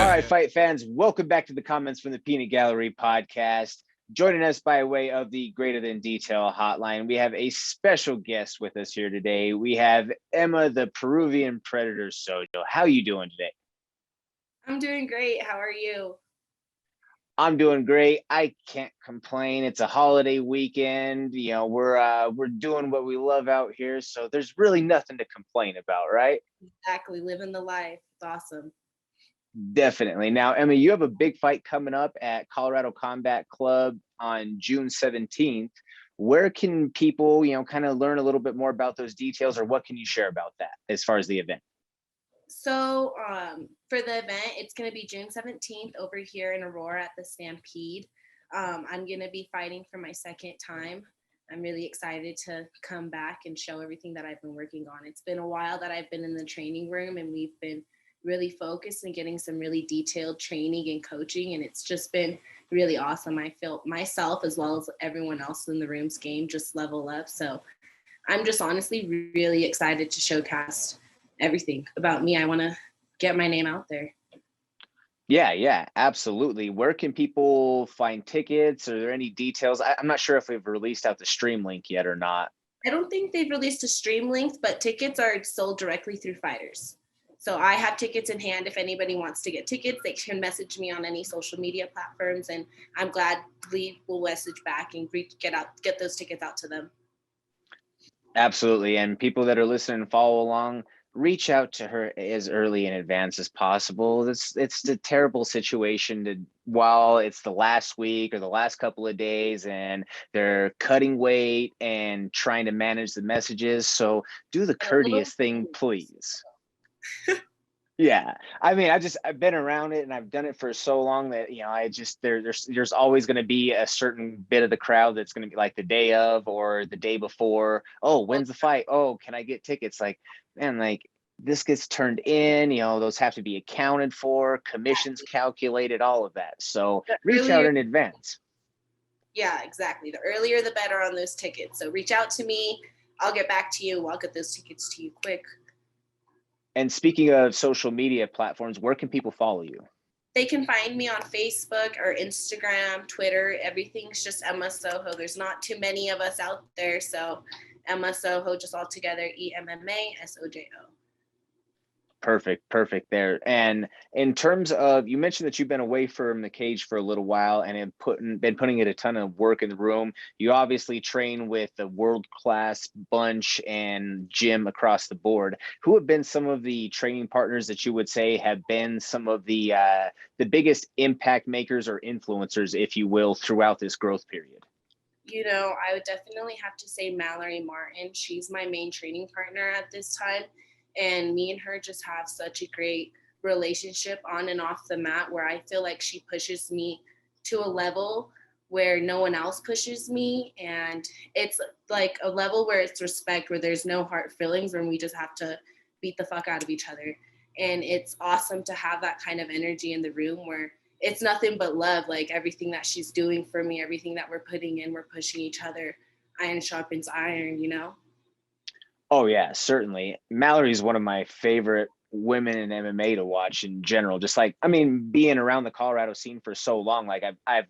All right, fight fans, welcome back to the Comments from the Peanut Gallery podcast. Joining us by way of the Greater Than Detail hotline, we have a special guest with us here today. We have Mma, the Peruvian Predator Sojo. How are you doing today? I'm doing great. How are you? I'm doing great. I can't complain. It's a holiday weekend. You know, we're doing what we love out here, so there's really nothing to complain about, right? Exactly. Living the life. It's awesome. Definitely. Now, Mma, you have a big fight coming up at Colorado Combat Club on June 17th. Where can people, kind of learn a little bit more about those details, or what can you share about that as far as the event? So for the event, it's going to be June 17th over here in Aurora at the Stampede. I'm going to be fighting for my second time. I'm really excited to come back and show everything that I've been working on. It's been a while that I've been in the training room, and we've been really focused and getting some really detailed training and coaching, and it's just been really awesome. I feel myself as well as everyone else in the room's game just level up. So I'm just honestly really excited to showcase everything about me. I want to get my name out there. Yeah, absolutely. Where can people find tickets? Are there any details? I'm not sure if we've released out the stream link yet or not. I don't think they've released a stream link, but tickets are sold directly through fighters. So I have tickets in hand. If anybody wants to get tickets, they can message me on any social media platforms, and I'm gladly will message back and get those tickets out to them. Absolutely. And people that are listening and follow along, reach out to her as early in advance as possible. It's a terrible situation to, while it's the last week or the last couple of days and they're cutting weight and trying to manage the messages. So do the courteous thing, please. Yeah, I mean, I've been around it and I've done it for so long that there's always going to be a certain bit of the crowd that's going to be like the day of or the day before. Oh, when's the fight? Oh, can I get tickets? Like, man, like this gets turned in. Those have to be accounted for, commissions calculated, all of that. So reach out in advance. Yeah, exactly. The earlier the better on those tickets. So reach out to me. I'll get back to you. I'll get those tickets to you quick. And speaking of social media platforms, where can people follow you? They can find me on Facebook or Instagram, Twitter. Everything's just Mma Sojo. There's not too many of us out there. So Mma Sojo, just all together, EMMA SOJO. Perfect there. And in terms of, you mentioned that you've been away from the cage for a little while and have been putting in a ton of work in the room. You obviously train with a world-class bunch and gym across the board. Who have been some of the training partners that you would say have been some of the biggest impact makers or influencers, if you will, throughout this growth period? I would definitely have to say Mallory Martin. She's my main training partner at this time. And me and her just have such a great relationship on and off the mat, where I feel like she pushes me to a level where no one else pushes me. And it's like a level where it's respect, where there's no hard feelings, when we just have to beat the fuck out of each other. And it's awesome to have that kind of energy in the room where it's nothing but love. Like everything that she's doing for me, everything that we're putting in, we're pushing each other. Iron sharpens iron. Oh yeah, certainly. Mallory's one of my favorite women in MMA to watch in general. Just like, I mean, being around the Colorado scene for so long, like I've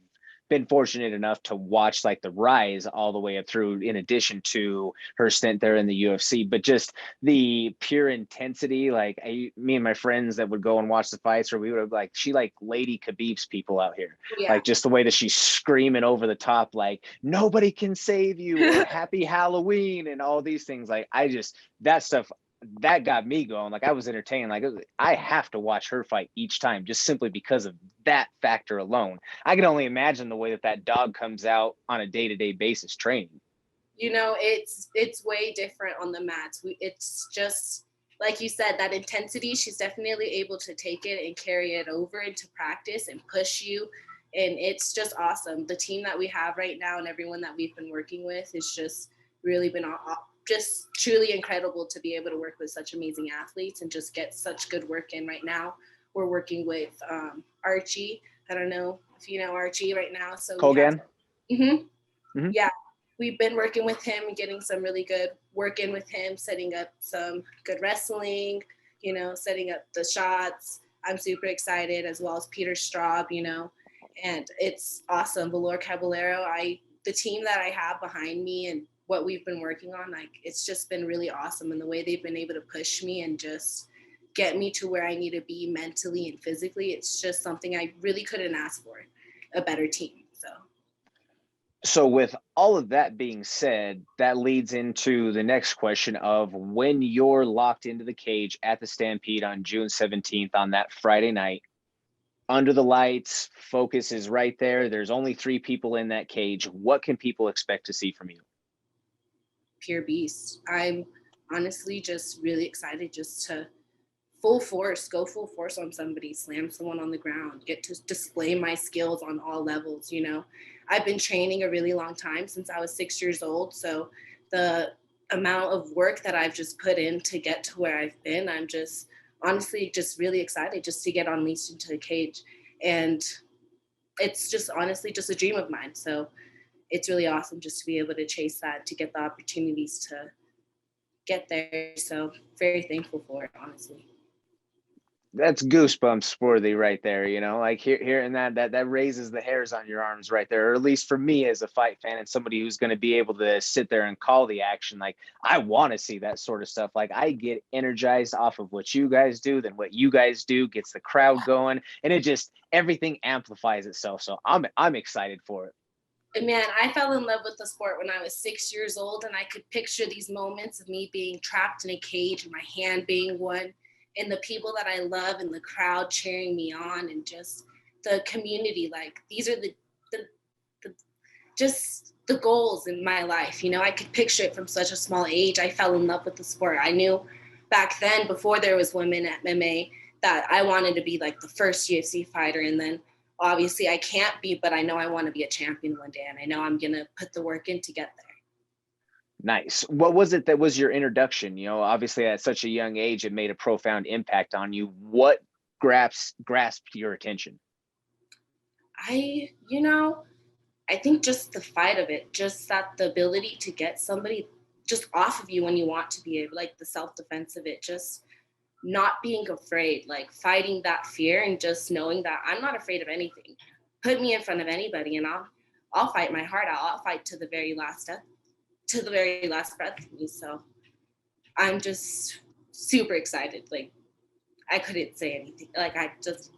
been fortunate enough to watch like the rise all the way up through, in addition to her stint there in the UFC, but just the pure intensity. Like me and my friends that would go and watch the fights, or we would have like, she like Lady Khabib's people out here. Yeah. Like just the way that she's screaming over the top, like nobody can save you or happy Halloween and all these things. Like that stuff, that got me going. Like I was entertained. Like I have to watch her fight each time, just simply because of that factor alone. I can only imagine the way that dog comes out on a day-to-day basis training. It's way different on the mats. It's just like you said, that intensity. She's definitely able to take it and carry it over into practice and push you. And it's just awesome. The team that we have right now and everyone that we've been working with has just really been just truly incredible to be able to work with such amazing athletes and just get such good work in right now. We're working with Archie. I don't know if you know Archie right now. So Kogan? Yeah, we've been working with him and getting some really good work in with him, setting up some good wrestling, setting up the shots, I'm super excited, as well as Peter Straub, you know, and it's awesome. Valor Caballero, the team that I have behind me and what we've been working on, like it's just been really awesome. And the way they've been able to push me and just get me to where I need to be mentally and physically, it's just something I really couldn't ask for, a better team. So with all of that being said, that leads into the next question of when you're locked into the cage at the Stampede on June 17th on that Friday night, under the lights, focus is right there. There's only 3 people in that cage. What can people expect to see from you? Pure beast. I'm honestly just really excited just to go full force on somebody, slam someone on the ground, get to display my skills on all levels, you know. I've been training a really long time since I was 6 years old. So the amount of work that I've just put in to get to where I've been, I'm just honestly just really excited just to get unleashed into the cage. And it's just honestly just a dream of mine. So it's really awesome just to be able to chase that, to get the opportunities to get there. So very thankful for it, honestly. That's goosebumps worthy right there, you know, like hearing that raises the hairs on your arms right there, or at least for me as a fight fan and somebody who's going to be able to sit there and call the action. Like I want to see that sort of stuff. Like I get energized off of what you guys do, then what you guys do gets the crowd going, and it just everything amplifies itself. So I'm excited for it. And man, I fell in love with the sport when I was 6 years old, and I could picture these moments of me being trapped in a cage and my hand being one, and the people that I love and the crowd cheering me on, and just the community. Like these are the, the just the goals in my life. You know, I could picture it from such a small age. I fell in love with the sport. I knew back then, before there was women at MMA, that I wanted to be like the first UFC fighter, and then obviously I can't be, but I know I want to be a champion one day, and I know I'm going to put the work in to get there. Nice. What was it that was your introduction? You know, obviously at such a young age, it made a profound impact on you. What grasped your attention? You know, I think just the fight of it, just that the ability to get somebody just off of you when you want to be able, like the self-defense of it, just not being afraid, like fighting that fear and just knowing that I'm not afraid of anything. Put me in front of anybody and I'll fight my heart out. I'll fight to the very last step, to the very last breath of me. So I'm just super excited. Like I couldn't say anything. Like I just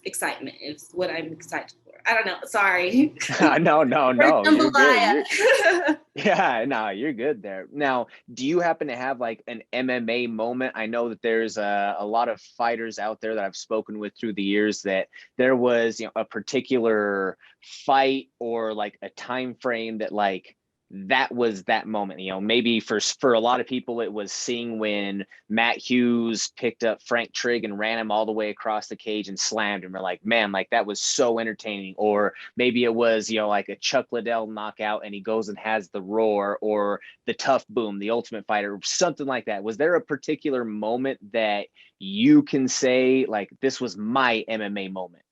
excitement is what I'm excited for. I don't know. Sorry. No, you're good. Jambalaya. Yeah, no, you're good there. Now, do you happen to have like an MMA moment? I know that there's a lot of fighters out there that I've spoken with through the years that there was, you know, a particular fight or like a time frame that like that was that moment. You know, maybe for a lot of people it was seeing when Matt Hughes picked up Frank Trigg and ran him all the way across the cage and slammed him. We're like, man, like that was so entertaining. Or maybe it was, you know, like a Chuck Liddell knockout and he goes and has the roar, or the Tough Boom, the Ultimate Fighter, something like that. Was there a particular moment that you can say like this was my MMA moment?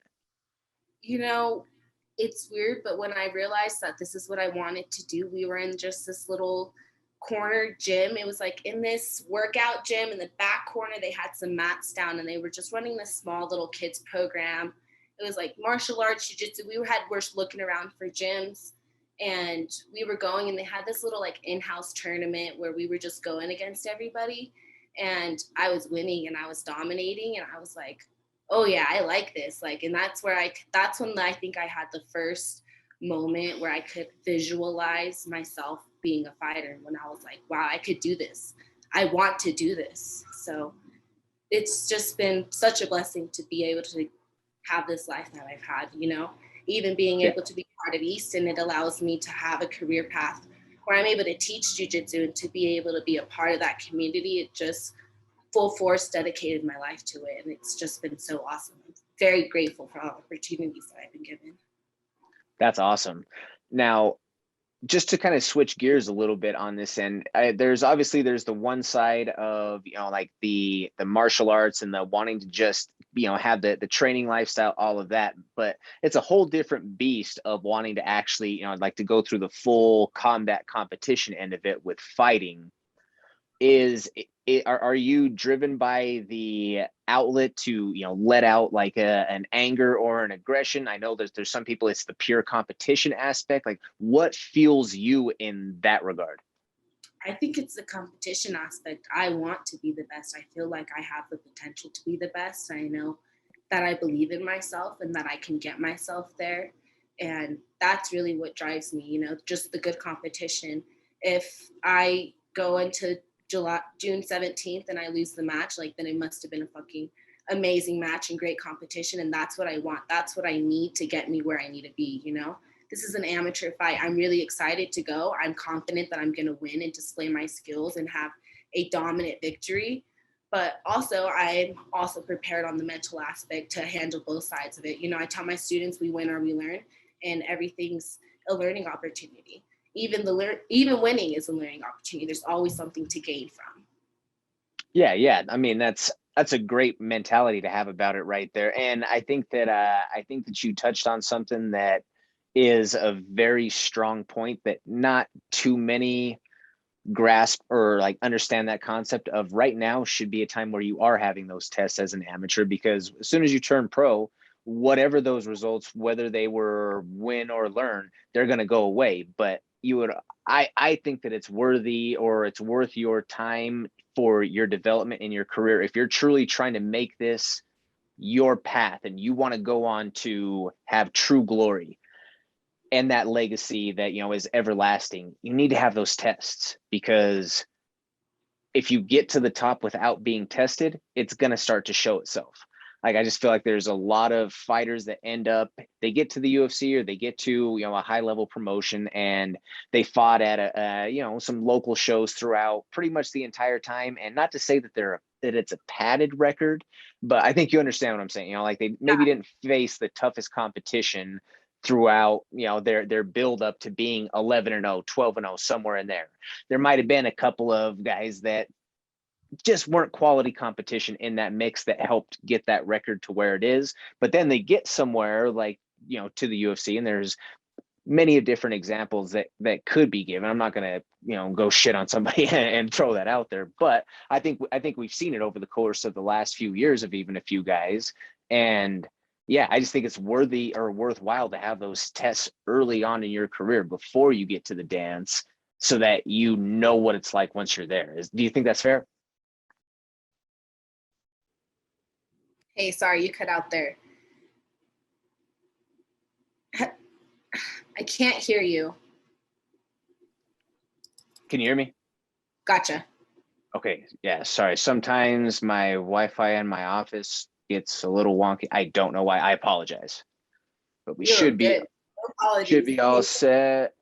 You know, it's weird, but when I realized that this is what I wanted to do, we were in just this little corner gym. It was like in this workout gym in the back corner, they had some mats down and they were just running this small little kids program. It was like martial arts, jiu-jitsu. We're looking around for gyms, and we were going, and they had this little like in-house tournament where we were just going against everybody, and I was winning and I was dominating, and I was like, oh yeah, I like this. Like, and that's when I think I had the first moment where I could visualize myself being a fighter. When I was like, wow, I could do this. I want to do this. So it's just been such a blessing to be able to have this life that I've had, you know, even being Yeah. able to be part of Easton, it allows me to have a career path where I'm able to teach jujitsu and to be able to be a part of that community. It just full force dedicated my life to it. And it's just been so awesome. I'm very grateful for all the opportunities that I've been given. That's awesome. Now, just to kind of switch gears a little bit on this end, there's the one side of, you know, like the martial arts and the wanting to just, you know, have the training lifestyle, all of that, but it's a whole different beast of wanting to actually, you know, like to go through the full combat competition end of it with fighting. Are you driven by the outlet to, let out like an anger or an aggression? I know there's some people, it's the pure competition aspect. Like, what fuels you in that regard? I think it's the competition aspect. I want to be the best. I feel like I have the potential to be the best. I know that I believe in myself and that I can get myself there. And that's really what drives me, just the good competition. If I go into June 17th and I lose the match, like then it must have been a fucking amazing match and great competition. And that's what I want. That's what I need to get me where I need to be. This is an amateur fight. I'm really excited to go. I'm confident that I'm going to win and display my skills and have a dominant victory. But also, I'm also prepared on the mental aspect to handle both sides of it. I tell my students we win or we learn, and everything's a learning opportunity. Even winning is a learning opportunity. There's always something to gain from. Yeah. I mean, that's a great mentality to have about it right there. And I think that you touched on something that is a very strong point that not too many grasp or like understand that concept of. Right now should be a time where you are having those tests as an amateur, because as soon as you turn pro, whatever those results, whether they were win or learn, they're going to go away. But I think that it's worthy, or it's worth your time for your development in your career. If you're truly trying to make this your path and you want to go on to have true glory and that legacy that, is everlasting, you need to have those tests, because if you get to the top without being tested, it's going to start to show itself. Like, I just feel like there's a lot of fighters that end up, they get to the UFC, or they get to, a high level promotion, and they fought at some local shows throughout pretty much the entire time. And not to say that it's a padded record, but I think you understand what I'm saying. Like, they maybe didn't face the toughest competition throughout, their build up to being 11-0, 12-0, somewhere in there. There might have been a couple of guys that just weren't quality competition in that mix that helped get that record to where it is. But then they get somewhere like, to the UFC, and there's many of different examples that could be given. I'm not going to, go shit on somebody and throw that out there, but I think we've seen it over the course of the last few years of even a few guys. And yeah, I just think it's worthy or worthwhile to have those tests early on in your career before you get to the dance, so that you know what it's like once you're there. Do you think that's fair? Hey, sorry, you cut out there. I can't hear you. Can you hear me? Gotcha. Okay. Yeah. Sorry. Sometimes my Wi-Fi in my office gets a little wonky. I don't know why. I apologize. But we You're should be good. No apologies. all set.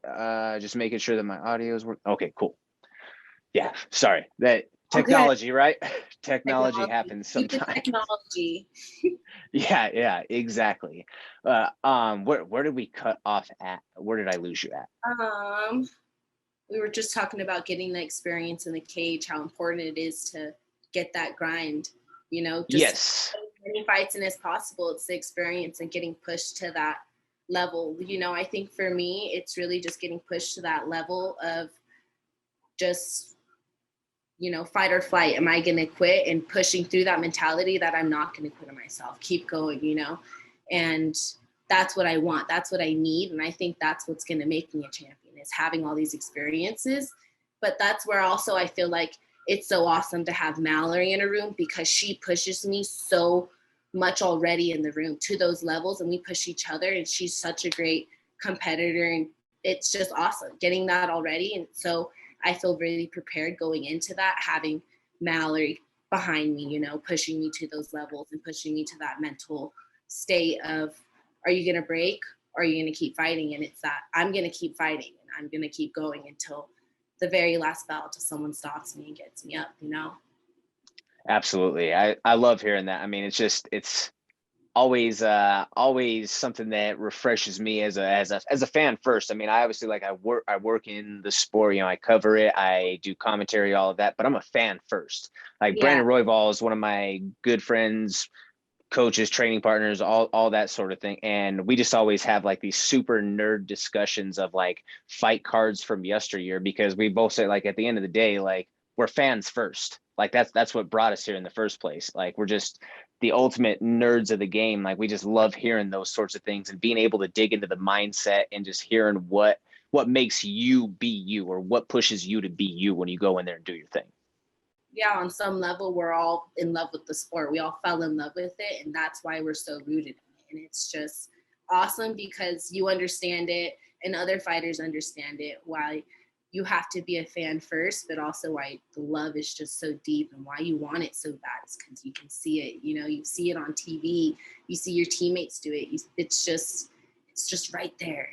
Just making sure that my audio is working. Okay, cool. Yeah. Sorry. That Okay. technology, right? Technology Technology. happens Stupid sometimes. technology. Yeah, exactly. Where did we cut off at? Where did I lose you at? Um, we were just talking about getting the experience in the cage, how important it is to get that grind, just Yes. as many fights in as possible. It's the experience and getting pushed to that level. I think for me, it's really just getting pushed to that level of just, fight or flight. Am I going to quit? And pushing through that mentality that I'm not going to quit on myself. Keep going. And that's what I want. That's what I need. And I think that's what's going to make me a champion, is having all these experiences. But that's where also I feel like it's so awesome to have Mallory in a room, because she pushes me so much already in the room to those levels, and we push each other. And she's such a great competitor, and it's just awesome getting that already. And so I feel really prepared going into that, having Mallory behind me, pushing me to those levels and pushing me to that mental state of, are you going to break, or are you going to keep fighting? And it's that I'm going to keep fighting, and I'm going to keep going until the very last bell, till someone stops me and gets me up. Absolutely. I love hearing that. I mean, it's always something that refreshes me as a fan first. I mean, I obviously, like, I work in the sport, I cover it, I do commentary, all of that, but I'm a fan first. Like, Yeah. Brandon Royval is one of my good friends, coaches, training partners, all that sort of thing. And we just always have like these super nerd discussions of like fight cards from yesteryear, because we both say, like, at the end of the day, like, we're fans first. Like that's what brought us here in the first place. Like we're just the ultimate nerds of the game. Like we just love hearing those sorts of things and being able to dig into the mindset and just hearing what makes you be you, or what pushes you to be you when you go in there and do your thing. Yeah, on some level, we're all in love with the sport. We all fell in love with it, and that's why we're so rooted in it. And it's just awesome because you understand it and other fighters understand it, why you have to be a fan first, but also why the love is just so deep and why you want it so bad is because you can see it. You know, you see it on TV, you see your teammates do it. It's just right there.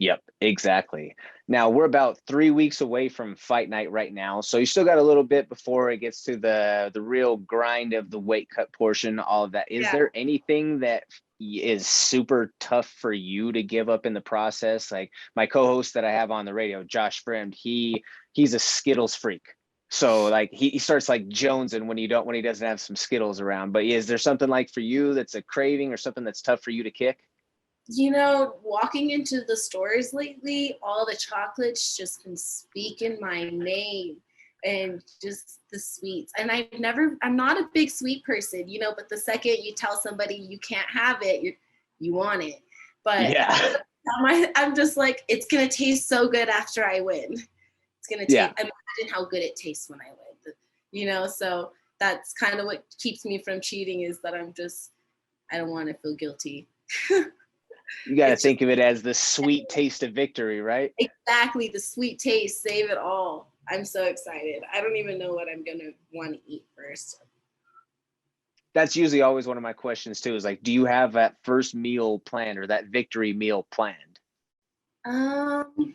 Yep, exactly. Now we're about 3 weeks away from fight night right now, so you still got a little bit before it gets to the real grind of the weight cut portion. All of that. Is Yeah. there anything that is super tough for you to give up in the process? Like my co-host that I have on the radio, Josh Friend, he's a Skittles freak. So like he starts like jonesing when he doesn't have some Skittles around. But is there something like for you that's a craving or something that's tough for you to kick? You know, walking into the stores lately, all the chocolates just been speaking my name and just the sweets. And I'm not a big sweet person, you know, but the second you tell somebody you can't have it, you want it. But Yeah. I'm just like, it's going to taste so good after I win. It's going to Yeah. taste, imagine how good it tastes when I win, you know? So that's kind of what keeps me from cheating is that I don't want to feel guilty. You got to It's just think of it as the sweet taste of victory, right? exactly the sweet taste, save it all. I'm so excited. I don't even know what I'm going to want to eat first. That's usually always one of my questions too, is like, do you have that first meal planned or that victory meal planned? Um,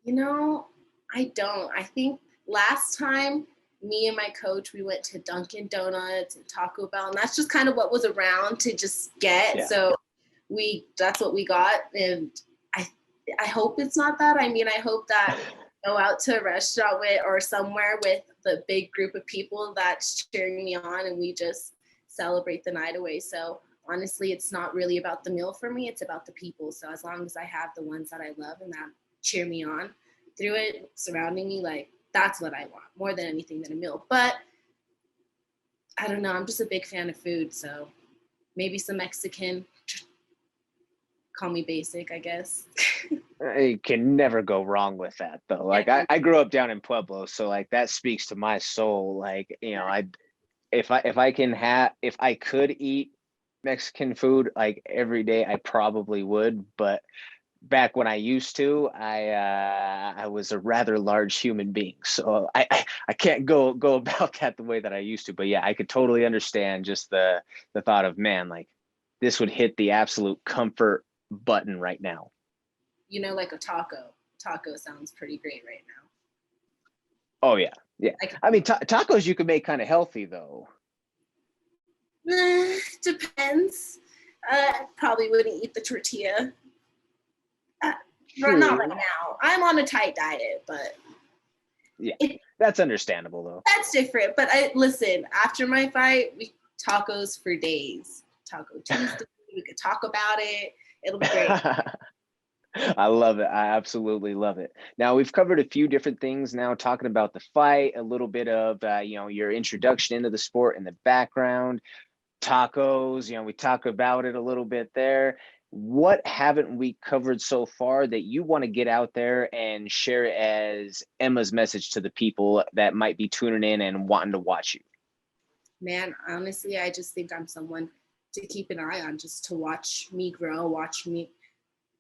you know, I don't. I think last time me and my coach, we went to Dunkin' Donuts and Taco Bell, and that's just kind of what was around to just get. Yeah. So that's what we got. And I I hope it's not that. I mean, I hope that go out to a restaurant with or somewhere with the big group of people that's cheering me on and we just celebrate the night away. So honestly, it's not really about the meal for me. It's about the people. So as long as I have the ones that I love and that cheer me on through it, surrounding me, like that's what I want more than anything than a meal. But I don't know. I'm just a big fan of food. So maybe some Mexican. Call me basic, I guess. You can never go wrong with that though. Like I grew up down in Pueblo, so like that speaks to my soul. Like, you know, if I could eat Mexican food like every day, I probably would. But back when I used to, I was a rather large human being, so I can't go about that the way that I used to. But yeah, I could totally understand just the thought of, man, like this would hit the absolute comfort button right now. You know, like a taco. Taco sounds pretty great right now. Oh yeah, yeah. I can, I mean, tacos you can make kind of healthy though. depends. Probably wouldn't eat the tortilla. Not right True. now. I'm on a tight diet, but Yeah, it, that's understandable though. that's different. But I listen. After my fight, we tacos for days. Taco Tuesday. We could talk about it. It'll be great. I love it. I absolutely love it. Now we've covered a few different things now, talking about the fight, a little bit of your introduction into the sport and the background, tacos. We talk about it a little bit there. What haven't we covered so far that you want to get out there and share as Mma's message to the people that might be tuning in and wanting to watch you? Man, honestly, I just think I'm someone to keep an eye on, just to watch me grow, watch me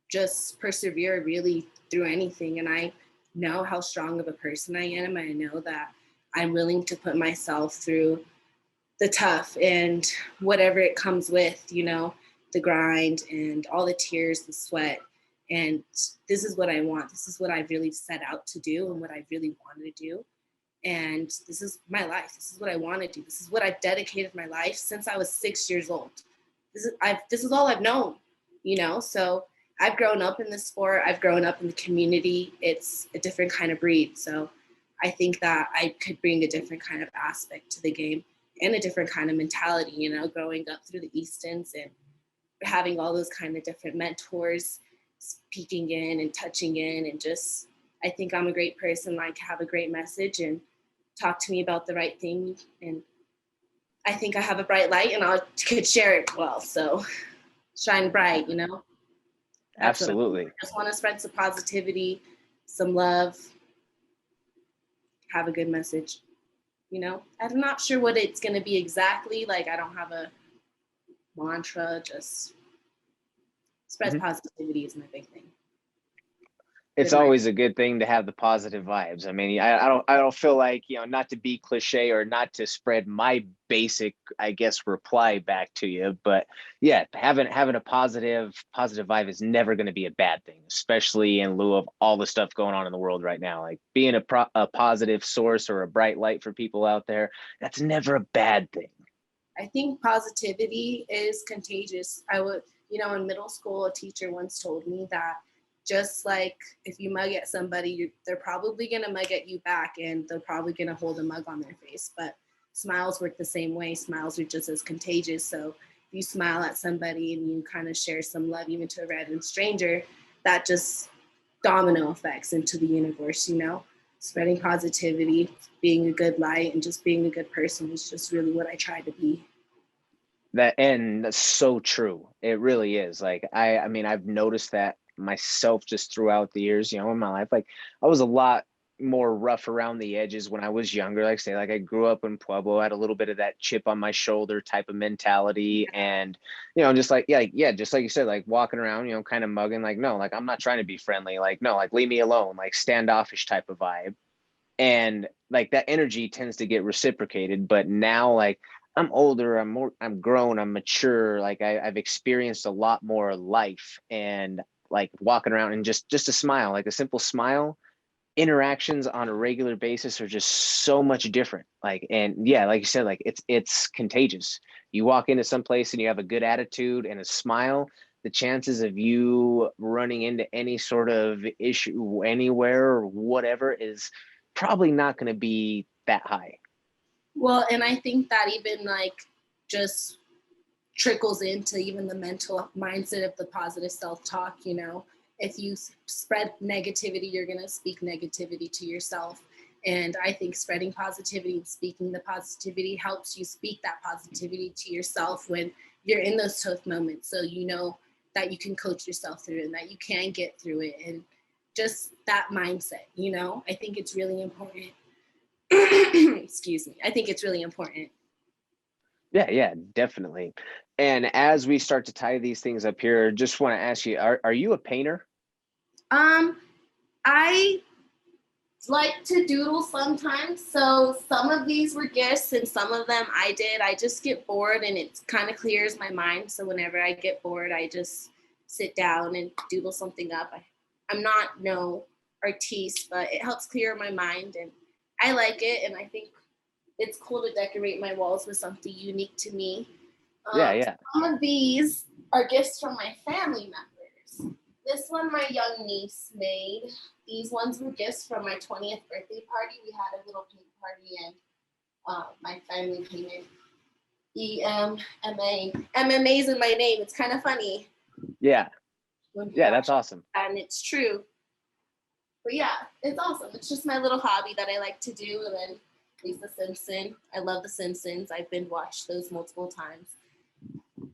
just persevere really through anything. And I know how strong of a person I am. I know that I'm willing to put myself through the tough and whatever it comes with, you know, the grind and all the tears, the sweat. And this is what I want. This is what I really set out to do and what I really wanted to do. And this is my life. This is what I want to do. This is what I've dedicated my life since I was 6 years old. This is all I've known, you know. So I've grown up in the sport. I've grown up in the community. It's a different kind of breed. So I think that I could bring a different kind of aspect to the game and a different kind of mentality, you know, growing up through the Eastons and having all those kind of different mentors speaking in and touching in and just, I think I'm a great person, like have a great message and talk to me about the right thing. And I think I have a bright light and I could share it well. So shine bright, you know? That's what Absolutely. I just want to spread some positivity, some love, have a good message, you know? I'm not sure what it's going to be exactly. Like, I don't have a mantra, just spread Mhm. positivity is my big thing. It's Good night. always a good thing to have the positive vibes. I mean, I don't feel like, not to be cliche or not to spread my basic, I guess, reply back to you, but yeah, having a positive vibe is never going to be a bad thing, especially in lieu of all the stuff going on in the world right now. Like being a positive source or a bright light for people out there, that's never a bad thing. I think positivity is contagious. In middle school, a teacher once told me that just like if you mug at somebody, they're probably going to mug at you back and they're probably going to hold a mug on their face. But smiles work the same way. Smiles are just as contagious. So if you smile at somebody and you kind of share some love, even to a random stranger, that just domino effects into the universe, spreading positivity, being a good light, and just being a good person is just really what I try to be. And that's so true. It really is. Like I mean, I've noticed that myself just throughout the years, in my life. Like I was a lot more rough around the edges when I was younger. Like say, like I grew up in Pueblo, had a little bit of that chip on my shoulder type of mentality. And, just like, yeah, just like you said, like walking around, kind of mugging, like, no, like I'm not trying to be friendly. Like, no, like leave me alone, like standoffish type of vibe. And like that energy tends to get reciprocated. But now, like I'm older, I'm grown, I'm mature, like I've experienced a lot more life, and like walking around and just a smile, like a simple smile, interactions on a regular basis are just so much different. Like, and yeah, like you said, like it's contagious. You walk into some place and you have a good attitude and a smile, the chances of you running into any sort of issue anywhere or whatever is probably not going to be that high. Well, and I think that even like just trickles into even the mental mindset of the positive self-talk. If you spread negativity, you're going to speak negativity to yourself. And I think spreading positivity and speaking the positivity helps you speak that positivity to yourself when you're in those tough moments. So you know that you can coach yourself through it and that you can get through it. And just that mindset, I think it's really important. Excuse me. I think it's really important. Yeah, definitely. And as we start to tie these things up here, just want to ask you, are you a painter? Um, I like to doodle sometimes. So some of these were gifts and some of them I did. I just get bored and it kind of clears my mind. So whenever I get bored, I just sit down and doodle something up. I'm not no artiste, but it helps clear my mind and I like it. And I think it's cool to decorate my walls with something unique to me. Yeah. Some of these are gifts from my family members. This one my young niece made. These ones were gifts from my 20th birthday party. We had a little paint party and my family painted EMMA. MMA is in my name. It's kind of funny. Yeah. When Yeah, people that's actually, awesome. and it's true. But yeah, it's awesome. It's just my little hobby that I like to do. And then Lisa Simpson. I love The Simpsons. I've been watched those multiple times.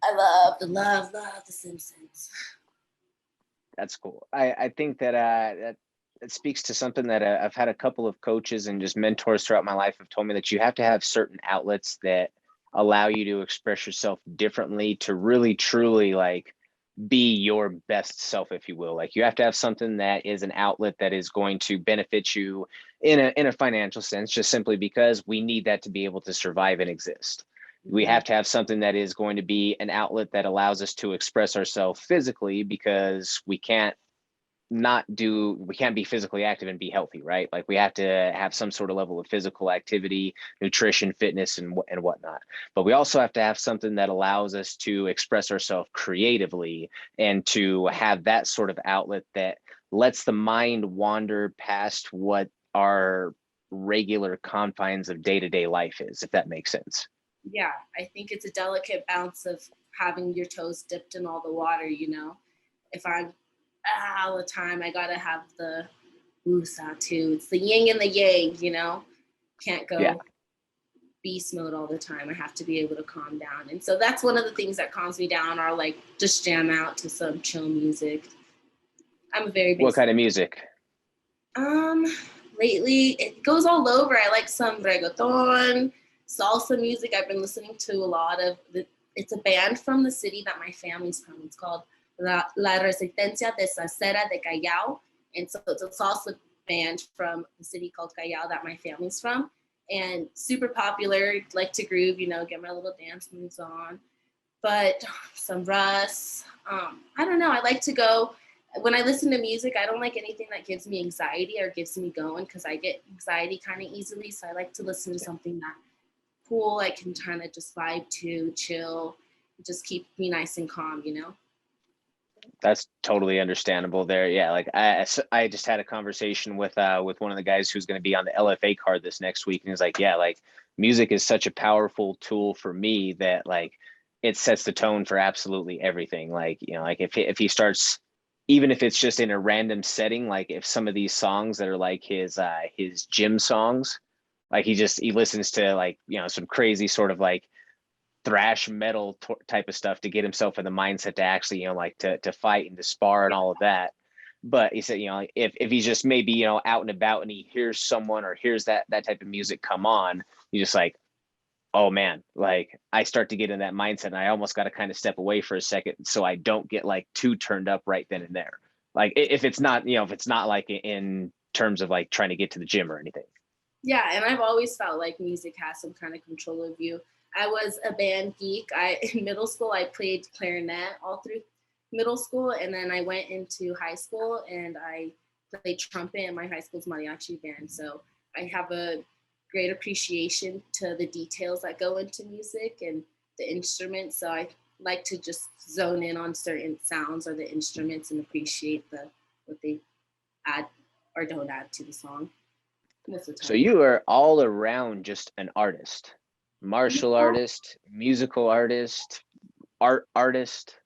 I love the Simpsons. That's cool. I think that speaks to something that I've had a couple of coaches and just mentors throughout my life have told me, that you have to have certain outlets that allow you to express yourself differently to really truly like be your best self, if you will. Like you have to have something that is an outlet that is going to benefit you in a financial sense, just simply because we need that to be able to survive and exist. We have to have something that is going to be an outlet that allows us to express ourselves physically, because we can't be physically active and be healthy, right? Like we have to have some sort of level of physical activity, nutrition, fitness, and whatnot. But we also have to have something that allows us to express ourselves creatively and to have that sort of outlet that lets the mind wander past what our regular confines of day-to-day life is, if that makes sense. Yeah, I think it's a delicate balance of having your toes dipped in all the water. If I'm all the time, I gotta have the woosah too. It's the yin and the yang, you know. Can't Yeah. go beast mode all the time. I have to be able to calm down. And so that's one of the things that calms me down, or like just jam out to some chill music. I'm a very big What kind of music? um lately it goes all over. I like some reggaeton, salsa music. I've been listening to a lot of it's a band from the city that my family's from. It's called La Resistencia de Salsera de Callao. And so it's a salsa band from the city called Callao that my family's from. And super popular, like to groove, you know, get my little dance moves on. But some Russ, I don't know. I like to go, when I listen to music, I don't like anything that gives me anxiety or gives me going, because I get anxiety kind of easily. So I like to listen to something that cool, I can kind of just vibe to, chill, just keep me nice and calm, you know? That's totally understandable there. Yeah, like I just had a conversation with one of the guys who's going to be on the LFA card this next week, and he's like, yeah, like music is such a powerful tool for me that like it sets the tone for absolutely everything. Like, you know, like if he starts, even if it's just in a random setting, like if some of these songs that are like his gym songs, like he listens to, like, you know, some crazy sort of like thrash metal type of stuff to get himself in the mindset to actually, you know, like to fight and to spar and all of that. But he said, you know, if he's just maybe, you know, out and about and he hears someone or hears that type of music come on, you just like, oh man, like I start to get in that mindset and I almost got to kind of step away for a second so I don't get like too turned up right then and there. Like if it's not, you know, if it's not like in terms of like trying to get to the gym or anything. Yeah, and I've always felt like music has some kind of control of you. I was a band geek. In middle school I played clarinet all through middle school, and then I went into high school and I played trumpet in my high school's mariachi band. So I have a great appreciation to the details that go into music and the instruments. So I like to just zone in on certain sounds or the instruments and appreciate the what they add or don't add to the song most of the So time. you are all around just an artist, martial Yeah. artist, musical artist, art artist.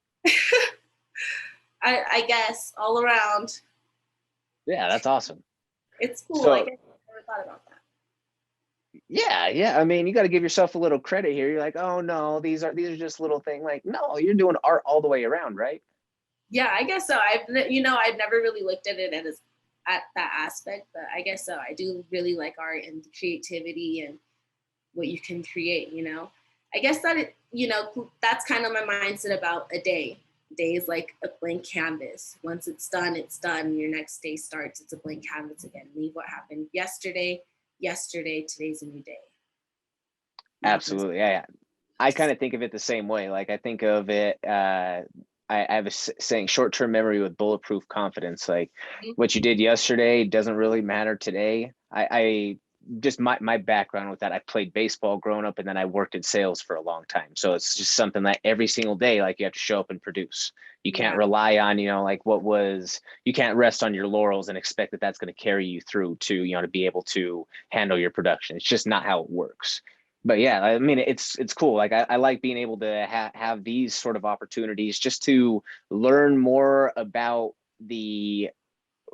I guess all around. Yeah, that's awesome. It's cool. I So guess I never thought about that. yeah. I mean, you got to give yourself a little credit here. You're like, oh no, these are just little things. Like, no, you're doing art all the way around, right? Yeah, I guess so. I've never really looked at it as at that aspect, but I guess so. I do really like art and creativity and what you can create, you know. I guess that that's kind of my mindset about a day. A day is like a blank canvas. Once it's done, it's done. Your next day starts. It's a blank canvas again. Leave what happened yesterday, today's a new day. Nothing's Absolutely. Yeah. I kind of think of it the same way. Like I think of it. I have a saying: short-term memory with bulletproof confidence. Like what you did yesterday doesn't really matter today. I just my background with that. I played baseball growing up, and then I worked in sales for a long time. So it's just something that every single day, like you have to show up and produce. You can't yeah. rely on, you know, like you can't rest on your laurels and expect that that's going to carry you through to, you know, to be able to handle your production. It's just not how it works. But yeah, I mean, it's cool. Like I like being able to have these sort of opportunities just to learn more about the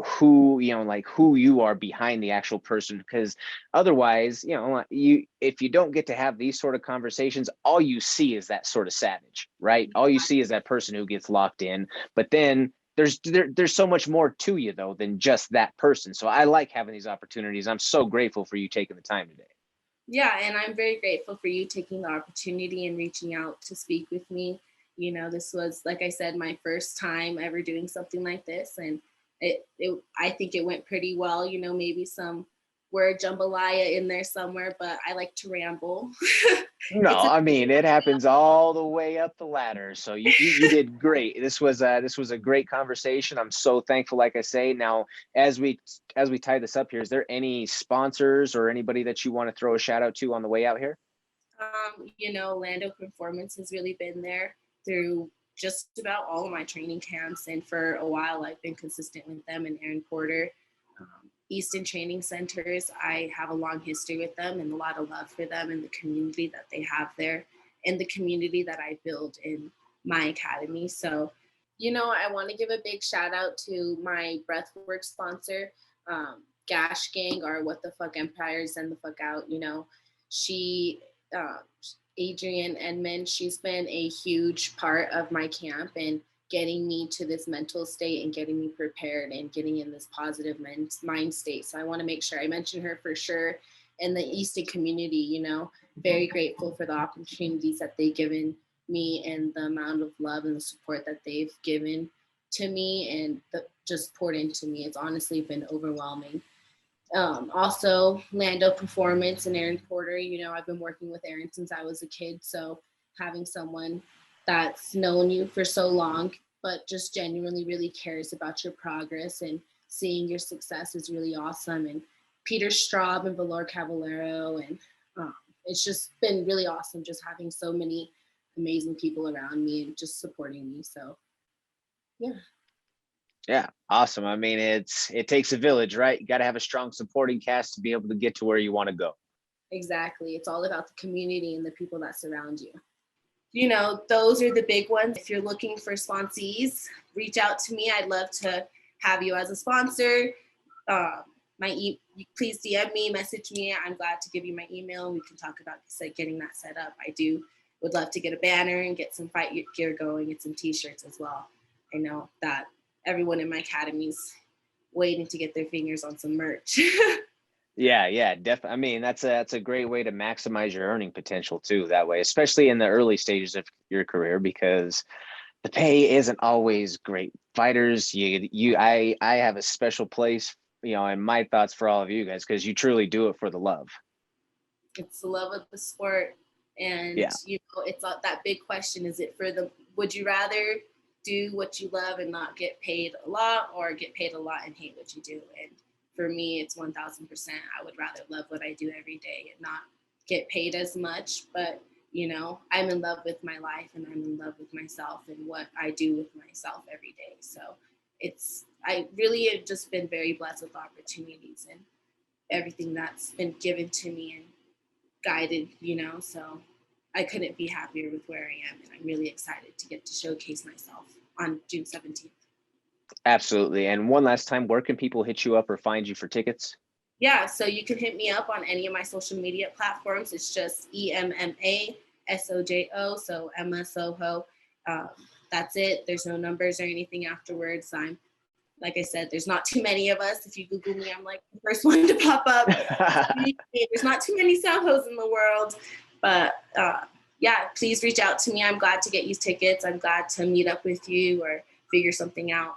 who, you know, like who you are behind the actual person, because otherwise, you know, you if you don't get to have these sort of conversations, all you see is that sort of savage, right? All you see is that person who gets locked in. But then there's so much more to you though than just that person. So I like having these opportunities. I'm so grateful for you taking the time today. Yeah, and I'm very grateful for you taking the opportunity and reaching out to speak with me. You know, this was, like I said, my first time ever doing something like this, and I think it went pretty well. You know, maybe some word jambalaya in there somewhere, but I like to ramble. No, It's a I mean it happens all the way up the ladder. So you did great. This was a great conversation. I'm so thankful. Like I say, now as we tie this up here, is there any sponsors or anybody that you want to throw a shout out to on the way out here? Lando Performance has really been there through just about all of my training camps. And for a while, I've been consistent with them and Aaron Porter. Easton Training Centers, I have a long history with them and a lot of love for them and the community that they have there and the community that I build in my academy. So, I want to give a big shout out to my breathwork sponsor, Gash Gang, or What the Fuck Empire, Send the Fuck Out. She, Adrienne Edmond, she's been a huge part of my camp and getting me to this mental state and getting me prepared and getting in this positive mind state. So I want to make sure I mention her for sure. And the Easton community, very grateful for the opportunities that they've given me and the amount of love and the support that they've given to me and just poured into me. It's honestly been overwhelming. Also, Lando Performance and Aaron Porter. I've been working with Aaron since I was a kid. So having someone that's known you for so long, but just genuinely really cares about your progress and seeing your success is really awesome. And Peter Straub and Valor Cavallero. And it's just been really awesome just having so many amazing people around me and just supporting me. So, yeah. Yeah, awesome. I mean, it takes a village, right? You got to have a strong supporting cast to be able to get to where you want to go. Exactly. It's all about the community and the people that surround you. Those are the big ones. If you're looking for sponsees, reach out to me. I'd love to have you as a sponsor. Please DM me, message me. I'm glad to give you my email. We can talk about getting that set up. Would love to get a banner and get some fight gear going, get some t-shirts as well. I know that everyone in my academy's waiting to get their fingers on some merch. Yeah, definitely. I mean, that's a great way to maximize your earning potential too, that way, especially in the early stages of your career, because the pay isn't always great. Fighters, I have a special place, in my thoughts for all of you guys, because you truly do it for the love. It's the love of the sport. And, yeah. It's that big question. Is it would you rather do what you love and not get paid a lot, or get paid a lot and hate what you do? And for me, it's 1000%. I would rather love what I do every day and not get paid as much. But, I'm in love with my life and I'm in love with myself and what I do with myself every day. So I really have just been very blessed with opportunities and everything that's been given to me and guided, so I couldn't be happier with where I am. And I'm really excited to get to showcase myself on June 17th. Absolutely. And one last time, where can people hit you up or find you for tickets? Yeah, so you can hit me up on any of my social media platforms. It's just EMMA SOJO, so Mma Soho. That's it. There's no numbers or anything afterwards. Like I said, there's not too many of us. If you Google me, I'm like the first one to pop up. There's not too many Sohos in the world. But yeah, please reach out to me. I'm glad to get you tickets. I'm glad to meet up with you or figure something out.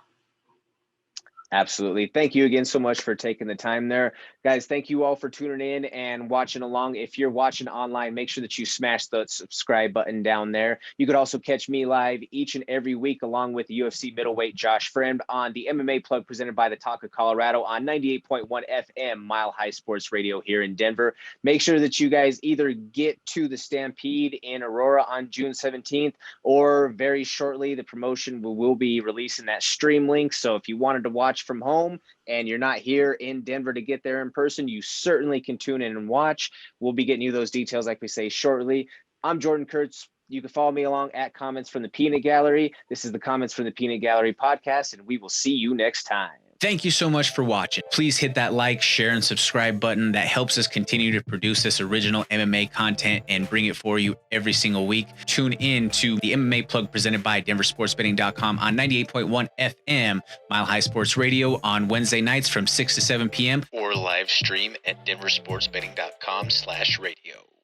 Absolutely. Thank you again so much for taking the time there. Guys, thank you all for tuning in and watching along. If you're watching online, make sure that you smash the subscribe button down there. You could also catch me live each and every week along with UFC middleweight Josh Friend on the MMA Plug presented by the Talk of Colorado on 98.1 FM Mile High Sports Radio here in Denver. Make sure that you guys either get to the Stampede in Aurora on June 17th, or very shortly the promotion will be releasing that stream link. So if you wanted to watch from home and you're not here in Denver to get there in person, you certainly can tune in and watch. We'll be getting you those details, like we say, shortly. I'm Jordan Kurtz. You can follow me along at Comments from the Peanut Gallery. This is the Comments from the Peanut Gallery podcast, and we will see you next time. Thank you so much for watching. Please hit that like, share, and subscribe button. That helps us continue to produce this original MMA content and bring it for you every single week. Tune in to the MMA Plug presented by DenverSportsBetting.com on 98.1 FM Mile High Sports Radio on Wednesday nights from 6 to 7 p.m. or live stream at DenverSportsBetting.com/radio.